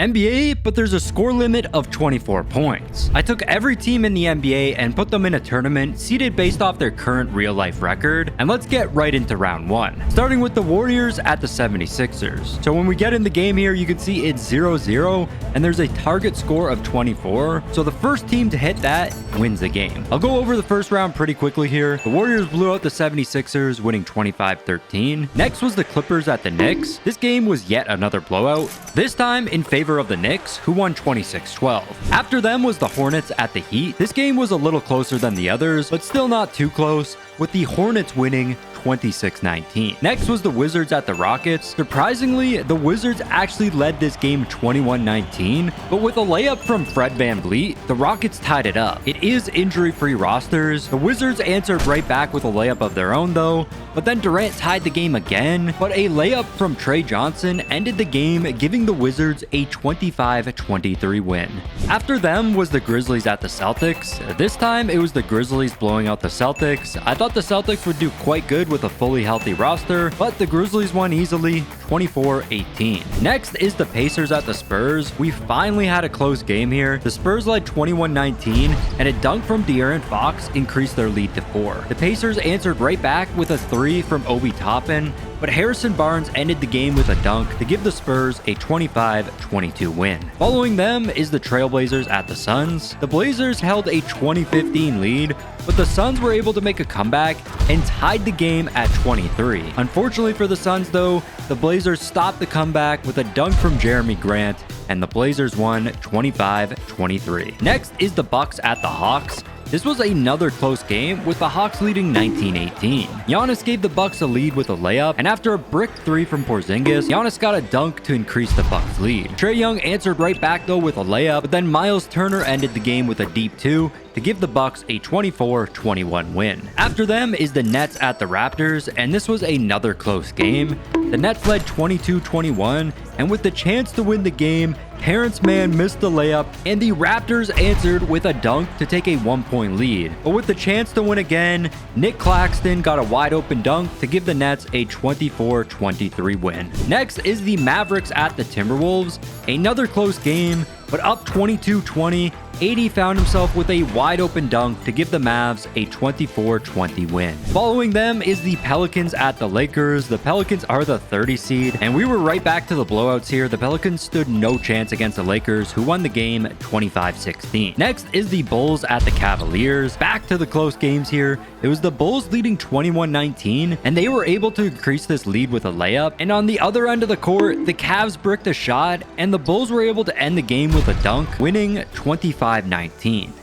NBA, but there's a score limit of 24 points. I took every team in the NBA and put them in a tournament seeded based off their current real-life record, and let's get right into round 1. Starting with the Warriors at the 76ers. So when we get in the game here, you can see it's 0-0, and there's a target score of 24, so the first team to hit that wins the game. I'll go over the first round pretty quickly here. The Warriors blew out the 76ers, winning 25-13. Next was the Clippers at the Knicks. This game was yet another blowout, this time in favor of the Knicks, who won 26-12. After them was the Hornets at the Heat. This game was a little closer than the others, but still not too close, with the Hornets winning 26-19. Next was the Wizards at the Rockets. Surprisingly, the Wizards actually led this game 21-19, but with a layup from Fred VanVleet, the Rockets tied it up. It is injury-free rosters. The Wizards answered right back with a layup of their own though, but then Durant tied the game again, but a layup from Trey Johnson ended the game, giving the Wizards a 25-23 win. After them was the Grizzlies at the Celtics. This time it was the Grizzlies blowing out the Celtics. I thought the Celtics would do quite good with a fully healthy roster, but the Grizzlies won easily, 24-18. Next is the Pacers at the Spurs. We finally had a close game here. The Spurs led 21-19, and a dunk from De'Aaron Fox increased their lead to 4. The Pacers answered right back with a 3 from Obi Toppin, but Harrison Barnes ended the game with a dunk to give the Spurs a 25-22 win. Following them is the Trailblazers at the Suns. The Blazers held a 20-15 lead, but the Suns were able to make a comeback and tied the game at 23. Unfortunately for the Suns though, the Blazers stopped the comeback with a dunk from Jeremy Grant, and the Blazers won 25-23. Next is the Bucks at the Hawks. This was another close game, with the Hawks leading 19-18. Giannis gave the Bucks a lead with a layup, and after a brick 3 from Porzingis, Giannis got a dunk to increase the Bucks' lead. Trae Young answered right back though with a layup, but then Miles Turner ended the game with a deep 2 to give the Bucks a 24-21 win. After them is the Nets at the Raptors, and this was another close game. The Nets led 22-21, and with the chance to win the game, Terrence Mann missed the layup, and the Raptors answered with a dunk to take a 1-point lead. But with the chance to win again, Nick Claxton got a wide open dunk to give the Nets a 24-23 win. Next is the Mavericks at the Timberwolves. Another close game, but up 22-20, AD found himself with a wide open dunk to give the Mavs a 24-20 win. Following them is the Pelicans at the Lakers. The Pelicans are the 30 seed, and we were right back to the blowouts here. The Pelicans stood no chance against the Lakers, who won the game 25-16. Next is the Bulls at the Cavaliers. Back to the close games here. It was the Bulls leading 21-19, and they were able to increase this lead with a layup. And on the other end of the court, the Cavs bricked a shot, and the Bulls were able to end the game with a dunk, winning 25-19.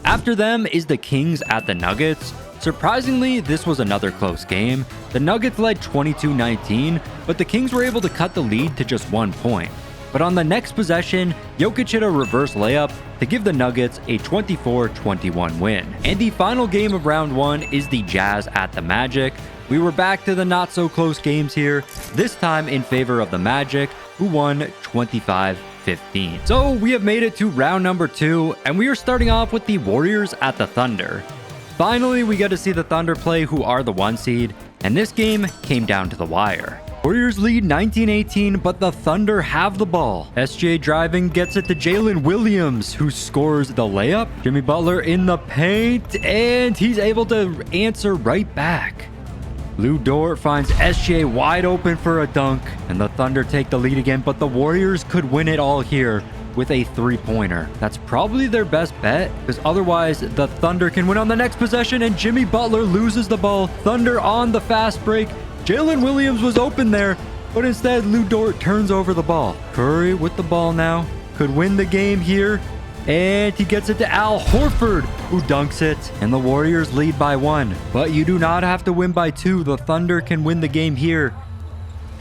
After them is the Kings at the Nuggets. Surprisingly, this was another close game. The Nuggets led 22-19, but the Kings were able to cut the lead to just 1 point. But on the next possession, Jokic hit a reverse layup to give the Nuggets a 24-21 win. And the final game of round 1 is the Jazz at the Magic. We were back to the not so close games here, this time in favor of the Magic, who won 25-15. So we have made it to round number 2, and we are starting off with the Warriors at the Thunder. Finally, we get to see the Thunder play, who are the 1 seed, and this game came down to the wire. Warriors lead 19-18, but the Thunder have the ball. SGA driving, gets it to Jalen Williams, who scores the layup. Jimmy Butler in the paint, and he's able to answer right back. Lou Dort finds SGA wide open for a dunk, and the Thunder take the lead again, but the Warriors could win it all here with a 3-pointer. That's probably their best bet, because otherwise the Thunder can win on the next possession, and Jimmy Butler loses the ball. Thunder on the fast break. Jalen Williams was open there, but instead Lou Dort turns over the ball. Curry with the ball now, could win the game here, and he gets it to Al Horford, who dunks it, and the Warriors lead by 1. But you do not have to win by 2. The Thunder can win the game here.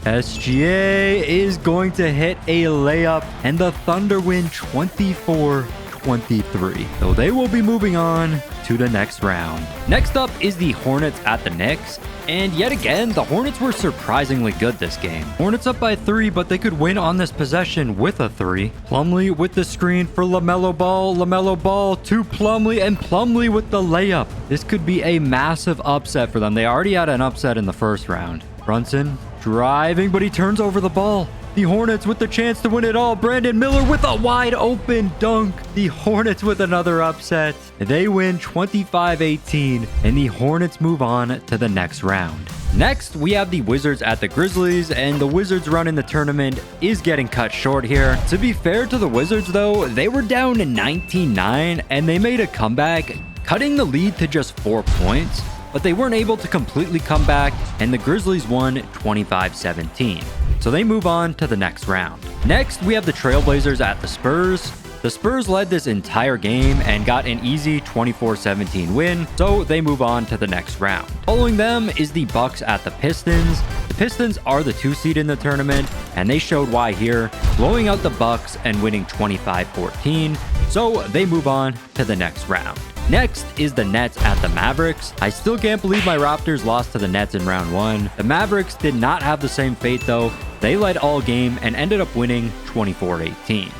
SGA is going to hit a layup, and the Thunder win 24-23. So they will be moving on to the next round. Next up is the Hornets at the Knicks. And yet again, the Hornets were surprisingly good this game. Hornets up by 3, but they could win on this possession with a 3. Plumlee with the screen for LaMelo Ball. LaMelo Ball to Plumlee, and Plumlee with the layup. This could be a massive upset for them. They already had an upset in the first round. Brunson driving, but he turns over the ball. The Hornets with the chance to win it all. Brandon Miller with a wide open dunk. The Hornets with another upset. They win 25-18, and the Hornets move on to the next round. Next, we have the Wizards at the Grizzlies, and the Wizards' run in the tournament is getting cut short here. To be fair to the Wizards, though, they were down to 19-9, and they made a comeback, cutting the lead to just 4 points, but they weren't able to completely come back, and the Grizzlies won 25-17. So they move on to the next round. Next, we have the Trailblazers at the Spurs. The Spurs led this entire game and got an easy 24-17 win, so they move on to the next round. Following them is the Bucks at the Pistons. The Pistons are the 2 seed in the tournament, and they showed why here, blowing out the Bucks and winning 25-14, so they move on to the next round. Next is the Nets at the Mavericks. I still can't believe my Raptors lost to the Nets in round 1. The Mavericks did not have the same fate though. They led all game and ended up winning 24-18.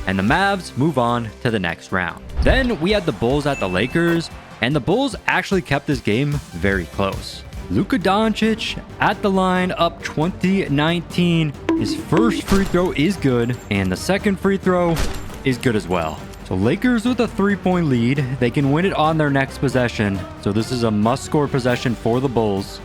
And the Mavs move on to the next round. Then we had the Bulls at the Lakers, and the Bulls actually kept this game very close. Luka Doncic at the line up 20-19. His first free throw is good, and the second free throw is good as well. So Lakers with a 3-point lead. They can win it on their next possession. So this is a must-score possession for the Bulls.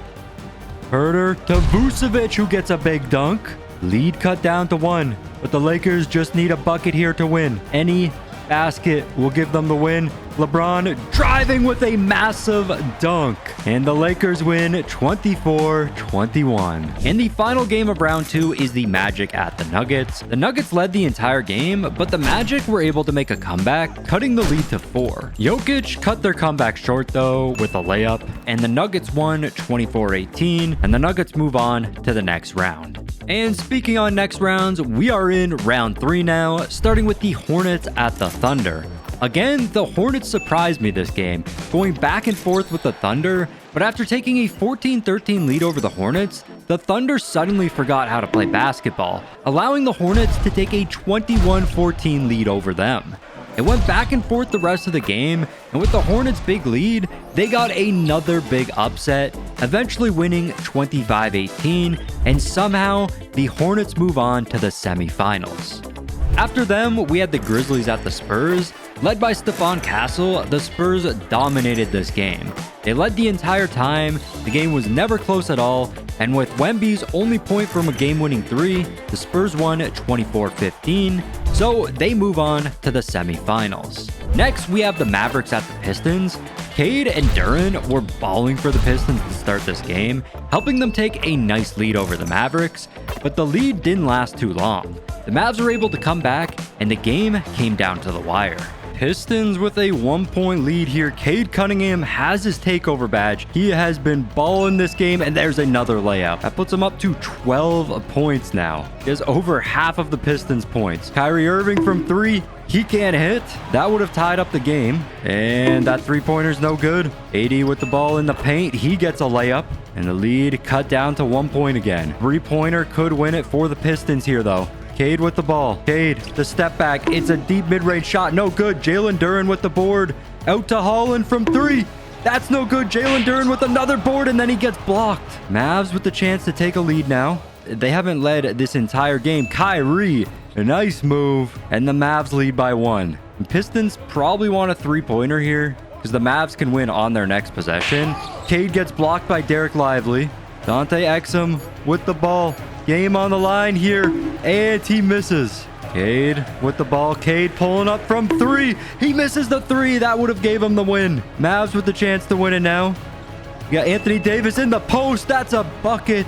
Herter to Vucevic, who gets a big dunk. Lead cut down to 1. But the Lakers just need a bucket here to win. Any basket will give them the win. LeBron driving with a massive dunk. And the Lakers win 24-21. And the final game of round 2 is the Magic at the Nuggets. The Nuggets led the entire game, but the Magic were able to make a comeback, cutting the lead to 4. Jokic cut their comeback short though with a layup, and the Nuggets won 24-18, and the Nuggets move on to the next round. And speaking on next rounds, we are in round 3 now, starting with the Hornets at the Thunder. Again, the Hornets surprised me this game, going back and forth with the Thunder, but after taking a 14-13 lead over the Hornets, the Thunder suddenly forgot how to play basketball, allowing the Hornets to take a 21-14 lead over them. It went back and forth the rest of the game, and with the Hornets' big lead, they got another big upset, eventually winning 25-18, and somehow the Hornets move on to the semifinals. After them, we had the Grizzlies at the Spurs. Led by Stephon Castle, the Spurs dominated this game. They led the entire time, the game was never close at all, and with Wemby's only point from a game-winning 3, the Spurs won 24-15, so they move on to the semifinals. Next, we have the Mavericks at the Pistons. Cade and Duren were balling for the Pistons to start this game, helping them take a nice lead over the Mavericks, but the lead didn't last too long. The Mavs were able to come back, and the game came down to the wire. Pistons with a 1-point lead here. Cade Cunningham has his takeover badge. He has been balling this game, and there's another layup. That puts him up to 12 points now. He has over half of the Pistons' points. Kyrie Irving from 3. He can't hit. That would have tied up the game. And that 3-pointer's no good. AD with the ball in the paint. He gets a layup. And the lead cut down to 1 point again. 3-pointer could win it for the Pistons here, though. Cade with the ball. Cade, the step back. It's a deep mid-range shot. No good. Jalen Duren with the board. Out to Holland from 3. That's no good. Jalen Duren with another board, and then he gets blocked. Mavs with the chance to take a lead now. They haven't led this entire game. Kyrie, a nice move. And the Mavs lead by 1. And Pistons probably want a 3-pointer here because the Mavs can win on their next possession. Cade gets blocked by Derek Lively. Dante Exum with the ball. Game on the line here, and he misses. Cade with the ball. Cade pulling up from 3. He misses the 3. That would have gave him the win. Mavs with the chance to win it now. We got Anthony Davis in the post. That's a bucket.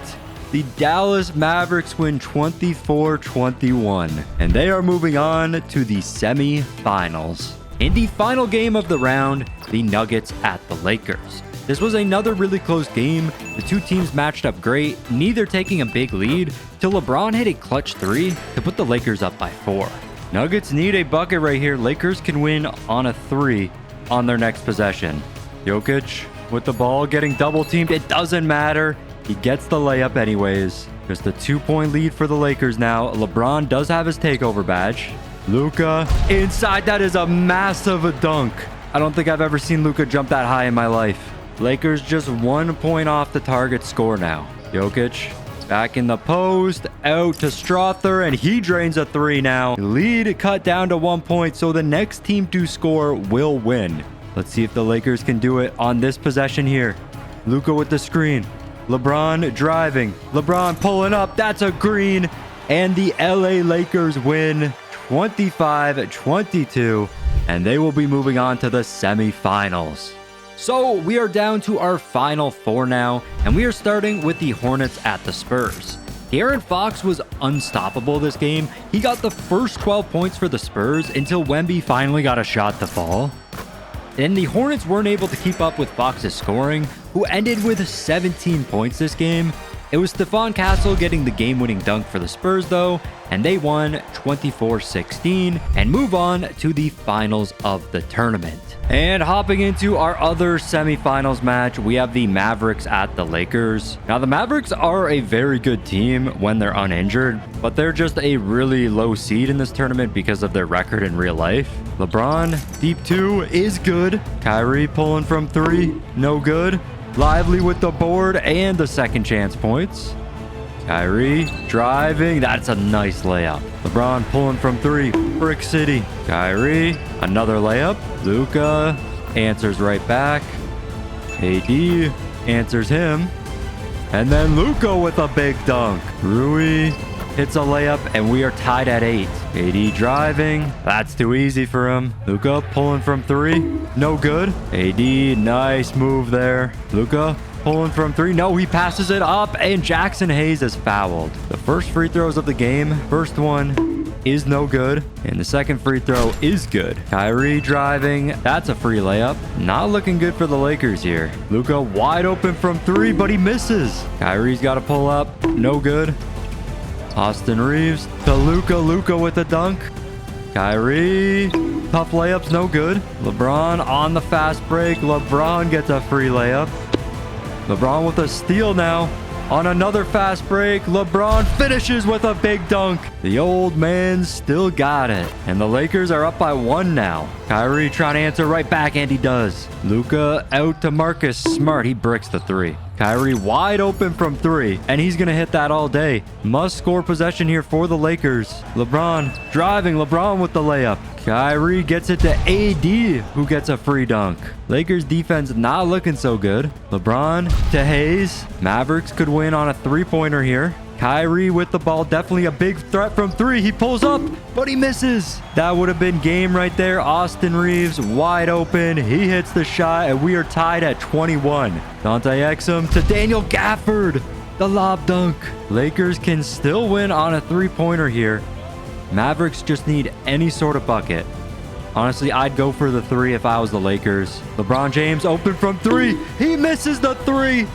The Dallas Mavericks win 24-21, and they are moving on to the semifinals. In the final game of the round, the Nuggets at the Lakers. This was another really close game. The two teams matched up great, neither taking a big lead, till LeBron hit a clutch 3 to put the Lakers up by 4. Nuggets need a bucket right here. Lakers can win on a 3 on their next possession. Jokic with the ball, getting double teamed. It doesn't matter. He gets the layup anyways. Just a 2-point lead for the Lakers now. LeBron does have his takeover badge. Luka inside. That is a massive dunk. I don't think I've ever seen Luka jump that high in my life. Lakers just 1 point off the target score now. Jokic Back in the post, out to Strother, and he drains a 3 now. Lead cut down to 1 point, so the next team to score will win. Let's see if the Lakers can do it on this possession here. Luka with the screen. LeBron driving. LeBron pulling up. That's a green. And the LA Lakers win 25-22, and they will be moving on to the semifinals. So we are down to our final 4 now, and we are starting with the Hornets at the Spurs. De'Aaron Fox was unstoppable this game. He got the first 12 points for the Spurs until Wemby finally got a shot to fall. Then the Hornets weren't able to keep up with Fox's scoring, who ended with 17 points this game. It was Stephon Castle getting the game-winning dunk for the Spurs though, and they won 24-16 and move on to the finals of the tournament. And hopping into our other semifinals match, we have the Mavericks at the Lakers. Now, the Mavericks are a very good team when they're uninjured, but they're just a really low seed in this tournament because of their record in real life. LeBron, deep 2 is good. Kyrie pulling from 3, no good. Lively with the board and the second chance points. Kyrie driving. That's a nice layup. LeBron pulling from 3. Brick City. Kyrie, another layup. Luka answers right back. AD answers him. And then Luka with a big dunk. Rui hits a layup, and we are tied at 8. AD driving. That's too easy for him. Luka pulling from 3. No good. AD, nice move there. Luka pulling from 3. No, he passes it up, and Jackson Hayes is fouled. The first free throws of the game. First one is no good, and the second free throw is good. Kyrie driving. That's a free layup. Not looking good for the Lakers here. Luka wide open from 3, but he misses. Kyrie's got to pull up. No good. Austin Reeves to Luka. Luka with a dunk. Kyrie. Tough layups, no good. LeBron on the fast break. LeBron gets a free layup. LeBron with a steal now. On another fast break, LeBron finishes with a big dunk. The old man still got it. And the Lakers are up by 1 now. Kyrie trying to answer right back, and he does. Luka out to Marcus Smart. He bricks the 3. Kyrie wide open from 3, and he's going to hit that all day. Must score possession here for the Lakers. LeBron driving. LeBron with the layup. Kyrie gets it to AD, who gets a free dunk. Lakers defense not looking so good. LeBron to Hayes. Mavericks could win on a 3-pointer here. Kyrie with the ball, definitely a big threat from 3. He pulls up, but he misses. That would have been game right there. Austin Reeves wide open. He hits the shot, and we are tied at 21. Dante Exum to Daniel Gafford. The lob dunk. Lakers can still win on a 3-pointer here. Mavericks just need any sort of bucket. Honestly, I'd go for the 3 if I was the Lakers. LeBron James open from 3. He misses the 3.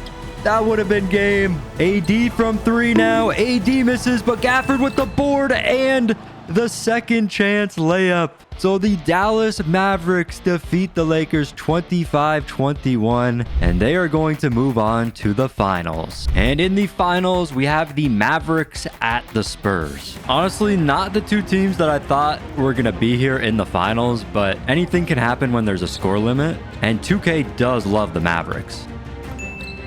That would have been game. AD from 3 now. AD misses, but Gafford with the board and the second chance layup. So the Dallas Mavericks defeat the Lakers 25-21, and they are going to move on to the finals. And in the finals, we have the Mavericks at the Spurs. Honestly, not the 2 teams that I thought were going to be here in the finals, but anything can happen when there's a score limit, and 2K does love the Mavericks.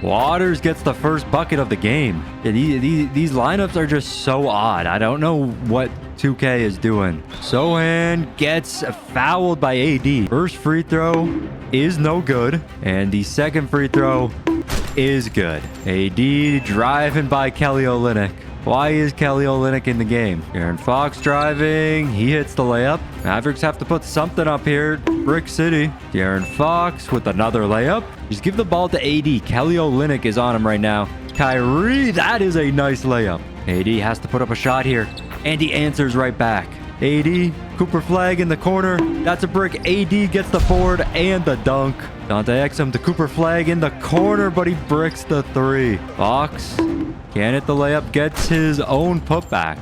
Waters gets the first bucket of the game. These lineups are just so odd. I don't know what 2K is doing. Sohan gets fouled by AD. First free throw is no good, and the second free throw is good. AD driving by Kelly Olynyk. Why is Kelly Olynyk in the game? De'Aaron Fox driving. He hits the layup. Mavericks have to put something up here. Brick City. De'Aaron Fox with another layup. Just give the ball to AD. Kelly Olynyk is on him right now. Kyrie, that is a nice layup. AD has to put up a shot here, and he answers right back. AD, Cooper Flag in the corner. That's a brick. AD gets the board and the dunk. Dante Exum to Cooper Flag in the corner, but he bricks the 3. Fox can't hit the layup, gets his own putback.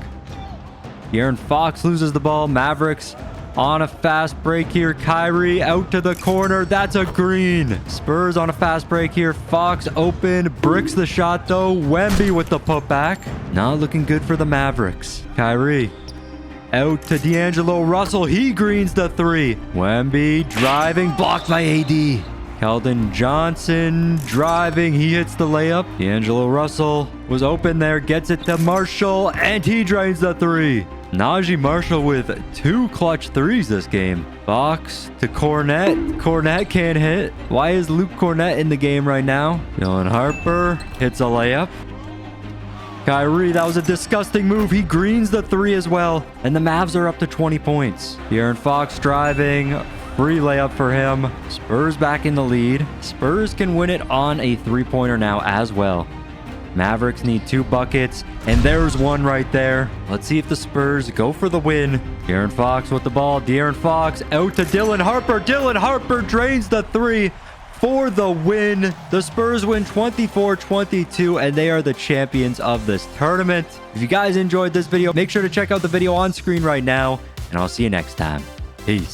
De'Aaron Fox loses the ball. Mavericks on a fast break here. Kyrie out to the corner. That's a green. Spurs on a fast break here. Fox open. Bricks the shot though. Wemby with the putback. Not looking good for the Mavericks. Kyrie out to D'Angelo Russell. He greens the 3. Wemby driving. Blocked by AD. Keldon Johnson driving. He hits the layup. D'Angelo Russell was open there. Gets it to Marshall, and he drains the three. Najee Marshall with 2 clutch threes this game. Fox to Cornette. Cornette can't hit. Why is Luke Cornette in the game right now? Dylan Harper hits a layup. Kyrie, that was a disgusting move. He greens the three as well. And the Mavs are up to 20 points. De'Aaron Fox driving. Free layup for him. Spurs back in the lead. Spurs can win it on a three-pointer now as well. Mavericks need 2 buckets, and there's one right there. Let's see if the Spurs go for the win. De'Aaron Fox with the ball. De'Aaron Fox out to Dylan Harper. Dylan Harper drains the three for the win. The Spurs win 24-22, and they are the champions of this tournament. If you guys enjoyed this video, make sure to check out the video on screen right now, and I'll see you next time. Peace.